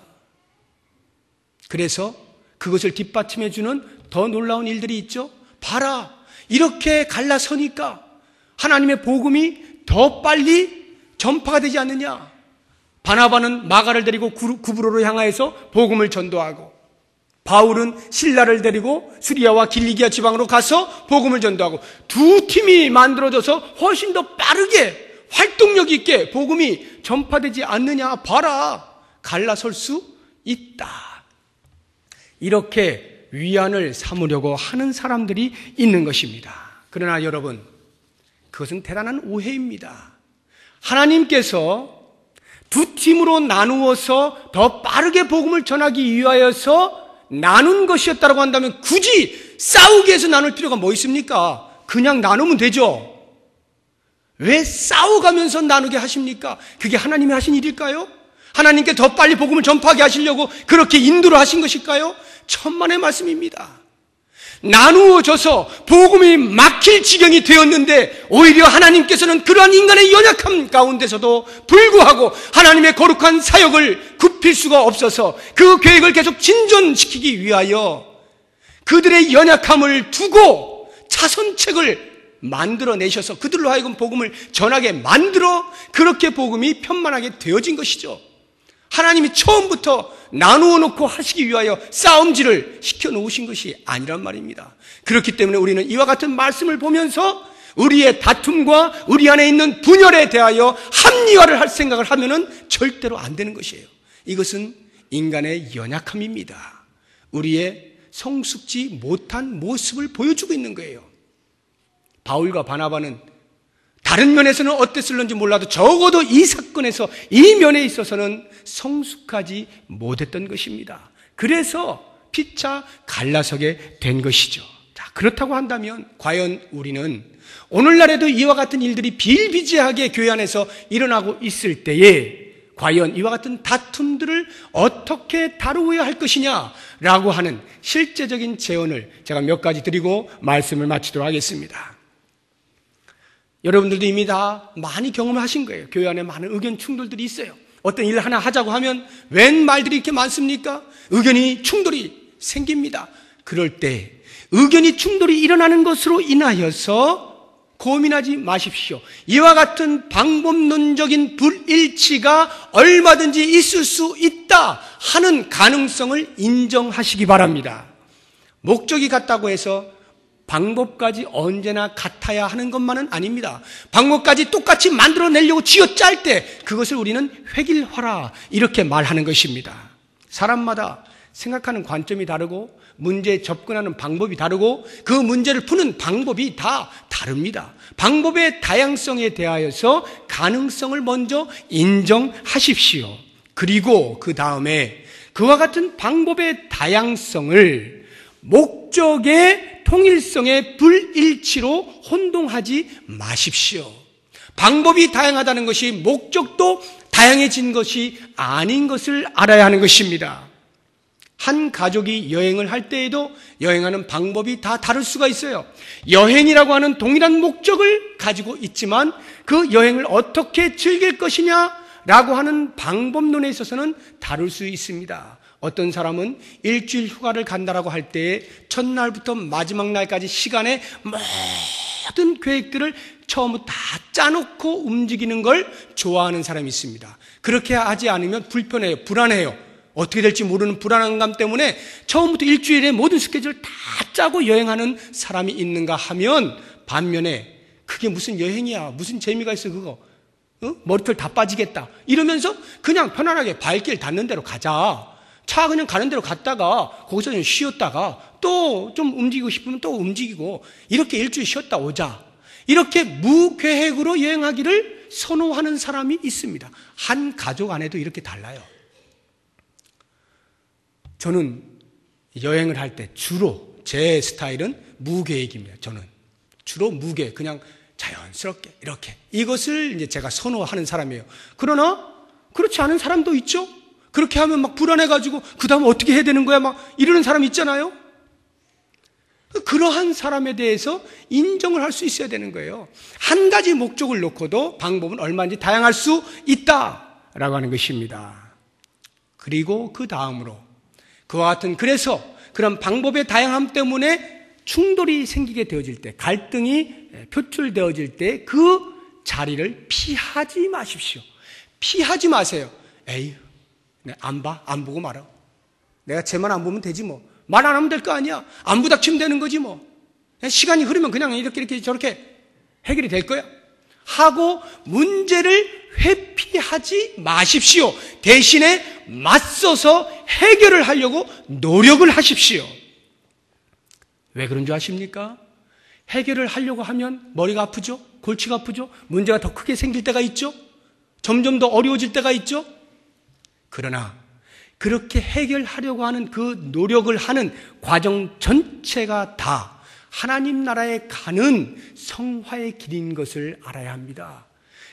그래서 그것을 뒷받침해 주는 더 놀라운 일들이 있죠. 봐라, 이렇게 갈라서니까 하나님의 복음이 더 빨리 전파가 되지 않느냐. 바나바는 마가를 데리고 구브로로 향하여서 복음을 전도하고, 바울은 실라를 데리고 수리아와 길리기아 지방으로 가서 복음을 전도하고, 두 팀이 만들어져서 훨씬 더 빠르게 활동력 있게 복음이 전파되지 않느냐. 봐라, 갈라설 수 있다. 이렇게 위안을 삼으려고 하는 사람들이 있는 것입니다. 그러나 여러분, 그것은 대단한 오해입니다. 하나님께서 두 팀으로 나누어서 더 빠르게 복음을 전하기 위하여서 나눈 것이었다고 한다면 굳이 싸우기 위해서 나눌 필요가 뭐 있습니까? 그냥 나누면 되죠. 왜 싸워가면서 나누게 하십니까? 그게 하나님이 하신 일일까요? 하나님께 더 빨리 복음을 전파하게 하시려고 그렇게 인도를 하신 것일까요? 천만의 말씀입니다. 나누어져서 복음이 막힐 지경이 되었는데 오히려 하나님께서는 그러한 인간의 연약함 가운데서도 불구하고 하나님의 거룩한 사역을 굽힐 수가 없어서 그 계획을 계속 진전시키기 위하여 그들의 연약함을 두고 차선책을 만들어내셔서 그들로 하여금 복음을 전하게 만들어 그렇게 복음이 편만하게 되어진 것이죠. 하나님이 처음부터 나누어 놓고 하시기 위하여 싸움질을 시켜놓으신 것이 아니란 말입니다. 그렇기 때문에 우리는 이와 같은 말씀을 보면서 우리의 다툼과 우리 안에 있는 분열에 대하여 합리화를 할 생각을 하면은 절대로 안 되는 것이에요. 이것은 인간의 연약함입니다. 우리의 성숙지 못한 모습을 보여주고 있는 거예요. 바울과 바나바는 다른 면에서는 어땠을는지 몰라도 적어도 이 사건에서 이 면에 있어서는 성숙하지 못했던 것입니다. 그래서 피차 갈라서게 된 것이죠. 자, 그렇다고 한다면 과연 우리는 오늘날에도 이와 같은 일들이 비일비재하게 교회 안에서 일어나고 있을 때에 과연 이와 같은 다툼들을 어떻게 다루어야 할 것이냐라고 하는 실제적인 제언을 제가 몇 가지 드리고 말씀을 마치도록 하겠습니다. 여러분들도 이미 다 많이 경험하신 거예요. 교회 안에 많은 의견 충돌들이 있어요. 어떤 일을 하나 하자고 하면 웬 말들이 이렇게 많습니까? 의견이 충돌이 생깁니다. 그럴 때 의견이 충돌이 일어나는 것으로 인하여서 고민하지 마십시오. 이와 같은 방법론적인 불일치가 얼마든지 있을 수 있다 하는 가능성을 인정하시기 바랍니다. 목적이 같다고 해서 방법까지 언제나 같아야 하는 것만은 아닙니다. 방법까지 똑같이 만들어내려고 쥐어짤 때 그것을 우리는 획일화라 이렇게 말하는 것입니다. 사람마다 생각하는 관점이 다르고 문제에 접근하는 방법이 다르고 그 문제를 푸는 방법이 다 다릅니다. 방법의 다양성에 대하여서 가능성을 먼저 인정하십시오. 그리고 그 다음에 그와 같은 방법의 다양성을 목적의 통일성의 불일치로 혼동하지 마십시오. 방법이 다양하다는 것이 목적도 다양해진 것이 아닌 것을 알아야 하는 것입니다. 한 가족이 여행을 할 때에도 여행하는 방법이 다 다를 수가 있어요. 여행이라고 하는 동일한 목적을 가지고 있지만 그 여행을 어떻게 즐길 것이냐라고 하는 방법론에 있어서는 다를 수 있습니다. 어떤 사람은 일주일 휴가를 간다라고 할 때 첫날부터 마지막 날까지 시간에 모든 계획들을 처음부터 다 짜놓고 움직이는 걸 좋아하는 사람이 있습니다. 그렇게 하지 않으면 불편해요. 불안해요. 어떻게 될지 모르는 불안감 때문에 처음부터 일주일에 모든 스케줄을 다 짜고 여행하는 사람이 있는가 하면 반면에 그게 무슨 여행이야. 무슨 재미가 있어 그거. 머리털 다 빠지겠다. 이러면서 그냥 편안하게 발길 닿는 대로 가자. 차 그냥 가는 대로 갔다가 거기서 그냥 쉬었다가 또 좀 움직이고 싶으면 또 움직이고 이렇게 일주일 쉬었다 오자. 이렇게 무계획으로 여행하기를 선호하는 사람이 있습니다. 한 가족 안에도 이렇게 달라요. 저는 여행을 할 때 주로 제 스타일은 무계획입니다. 저는 주로 무계획, 그냥 자연스럽게 이렇게 이것을 이제 제가 선호하는 사람이에요. 그러나 그렇지 않은 사람도 있죠. 그렇게 하면 막 불안해가지고 그 다음 어떻게 해야 되는 거야 막 이러는 사람 있잖아요. 그러한 사람에 대해서 인정을 할 수 있어야 되는 거예요. 한 가지 목적을 놓고도 방법은 얼마든지 다양할 수 있다라고 하는 것입니다. 그리고 그 다음으로 그와 같은, 그래서 그런 방법의 다양함 때문에 충돌이 생기게 되어질 때, 갈등이 표출되어질 때 그 자리를 피하지 마십시오. 피하지 마세요. 에이, 안 봐? 안 보고 말아. 내가 쟤만 안 보면 되지 뭐. 말 안 하면 될 거 아니야. 안 부닥치면 되는 거지 뭐. 시간이 흐르면 그냥 이렇게 저렇게 해결이 될 거야. 하고 문제를 회피하지 마십시오. 대신에 맞서서 해결을 하려고 노력을 하십시오. 왜 그런 줄 아십니까? 해결을 하려고 하면 머리가 아프죠? 골치가 아프죠? 문제가 더 크게 생길 때가 있죠? 점점 더 어려워질 때가 있죠? 그러나 그렇게 해결하려고 하는 그 노력을 하는 과정 전체가 다 하나님 나라에 가는 성화의 길인 것을 알아야 합니다.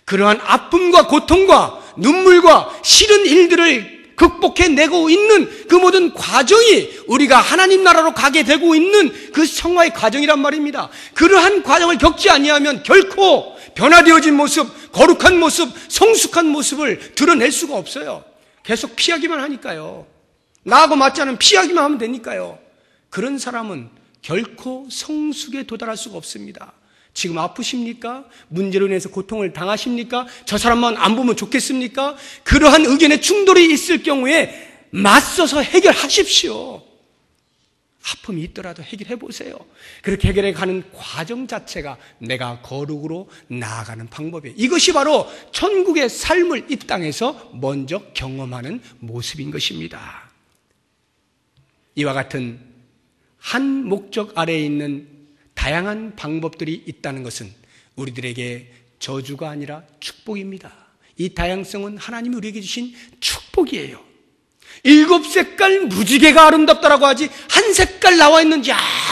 그러한 아픔과 고통과 눈물과 싫은 일들을 극복해내고 있는 그 모든 과정이 우리가 하나님 나라로 가게 되고 있는 그 성화의 과정이란 말입니다. 그러한 과정을 겪지 아니하면 결코 변화되어진 모습, 거룩한 모습, 성숙한 모습을 드러낼 수가 없어요. 계속 피하기만 하니까요. 나하고 맞지 않으면 피하기만 하면 되니까요. 그런 사람은 결코 성숙에 도달할 수가 없습니다. 지금 아프십니까? 문제로 인해서 고통을 당하십니까? 저 사람만 안 보면 좋겠습니까? 그러한 의견의 충돌이 있을 경우에 맞서서 해결하십시오. 아픔이 있더라도 해결해 보세요. 그렇게 해결해 가는 과정 자체가 내가 거룩으로 나아가는 방법이에요. 이것이 바로 천국의 삶을 이 땅에서 먼저 경험하는 모습인 것입니다. 이와 같은 한 목적 아래에 있는 다양한 방법들이 있다는 것은 우리들에게 저주가 아니라 축복입니다. 이 다양성은 하나님이 우리에게 주신 축복이에요. 7색깔 무지개가 아름답다라고 하지 한 색깔 나와 있는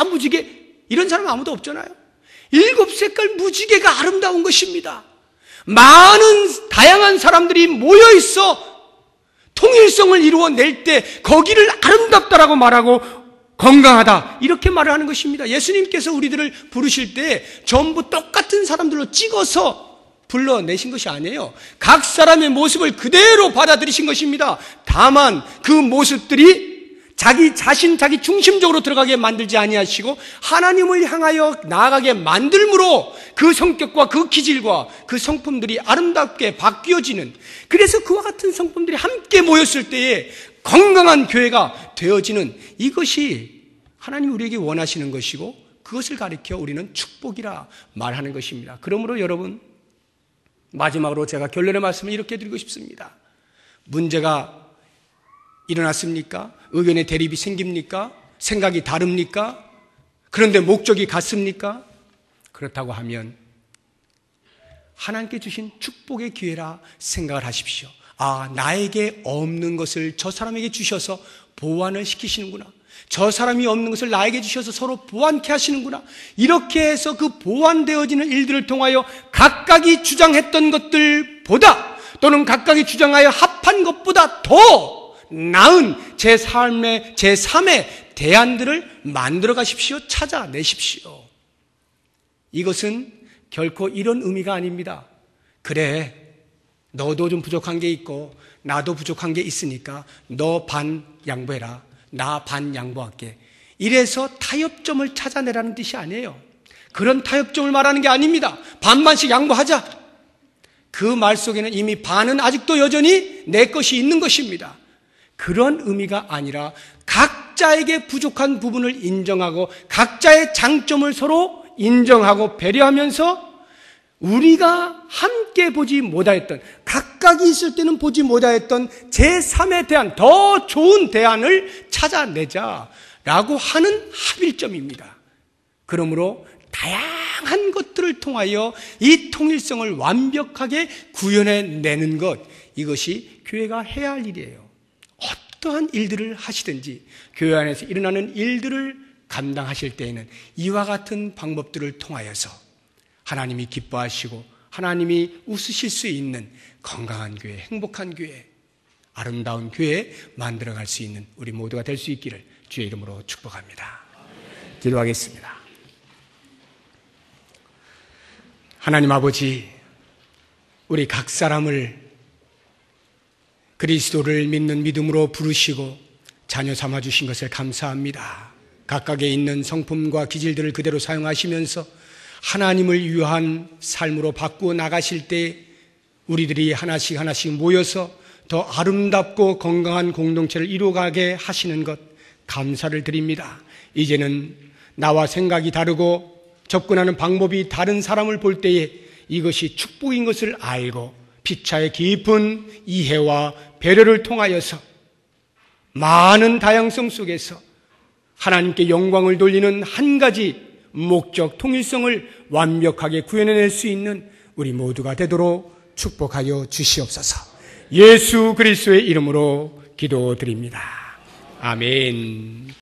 무지개, 이런 사람 아무도 없잖아요. 7색깔 무지개가 아름다운 것입니다. 많은 다양한 사람들이 모여 있어 통일성을 이루어낼 때 거기를 아름답다라고 말하고 건강하다 이렇게 말을 하는 것입니다. 예수님께서 우리들을 부르실 때 전부 똑같은 사람들로 찍어서 불러내신 것이 아니에요. 각 사람의 모습을 그대로 받아들이신 것입니다. 다만 그 모습들이 자기 자신, 자기 중심적으로 들어가게 만들지 아니하시고 하나님을 향하여 나아가게 만들므로 그 성격과 그 기질과 그 성품들이 아름답게 바뀌어지는, 그래서 그와 같은 성품들이 함께 모였을 때에 건강한 교회가 되어지는, 이것이 하나님이 우리에게 원하시는 것이고 그것을 가리켜 우리는 축복이라 말하는 것입니다. 그러므로 여러분, 마지막으로 제가 결론의 말씀을 이렇게 드리고 싶습니다. 문제가 일어났습니까? 의견의 대립이 생깁니까? 생각이 다릅니까? 그런데 목적이 같습니까? 그렇다고 하면 하나님께 주신 축복의 기회라 생각을 하십시오. 나에게 없는 것을 저 사람에게 주셔서 보완을 시키시는구나. 저 사람이 없는 것을 나에게 주셔서 서로 보완케 하시는구나. 이렇게 해서 그 보완되어지는 일들을 통하여 각각이 주장했던 것들보다, 또는 각각이 주장하여 합한 것보다 더 나은 제 삶의, 제 삶의 대안들을 만들어 가십시오. 찾아내십시오. 이것은 결코 이런 의미가 아닙니다. 그래, 너도 좀 부족한 게 있고 나도 부족한 게 있으니까 너 반 양보해라, 나 반 양보할게, 이래서 타협점을 찾아내라는 뜻이 아니에요. 그런 타협점을 말하는 게 아닙니다. 반반씩 양보하자, 그 말 속에는 이미 반은 아직도 여전히 내 것이 있는 것입니다. 그런 의미가 아니라 각자에게 부족한 부분을 인정하고 각자의 장점을 서로 인정하고 배려하면서 우리가 함께 보지 못하였던, 각각이 있을 때는 보지 못하였던 제3의 대안, 더 좋은 대안을 찾아내자라고 하는 합일점입니다. 그러므로 다양한 것들을 통하여 이 통일성을 완벽하게 구현해내는 것, 이것이 교회가 해야 할 일이에요. 어떠한 일들을 하시든지 교회 안에서 일어나는 일들을 감당하실 때에는 이와 같은 방법들을 통하여서 하나님이 기뻐하시고 하나님이 웃으실 수 있는 건강한 교회, 행복한 교회, 아름다운 교회 만들어갈 수 있는 우리 모두가 될 수 있기를 주의 이름으로 축복합니다. 기도하겠습니다. 하나님 아버지, 우리 각 사람을 그리스도를 믿는 믿음으로 부르시고 자녀 삼아주신 것을 감사합니다. 각각에 있는 성품과 기질들을 그대로 사용하시면서 하나님을 위한 삶으로 바꾸어 나가실 때 우리들이 하나씩 하나씩 모여서 더 아름답고 건강한 공동체를 이루어가게 하시는 것 감사를 드립니다. 이제는 나와 생각이 다르고 접근하는 방법이 다른 사람을 볼 때에 이것이 축복인 것을 알고 피차의 깊은 이해와 배려를 통하여서 많은 다양성 속에서 하나님께 영광을 돌리는 한 가지 목적, 통일성을 완벽하게 구현해낼 수 있는 우리 모두가 되도록 축복하여 주시옵소서. 예수 그리스도의 이름으로 기도드립니다. 아멘.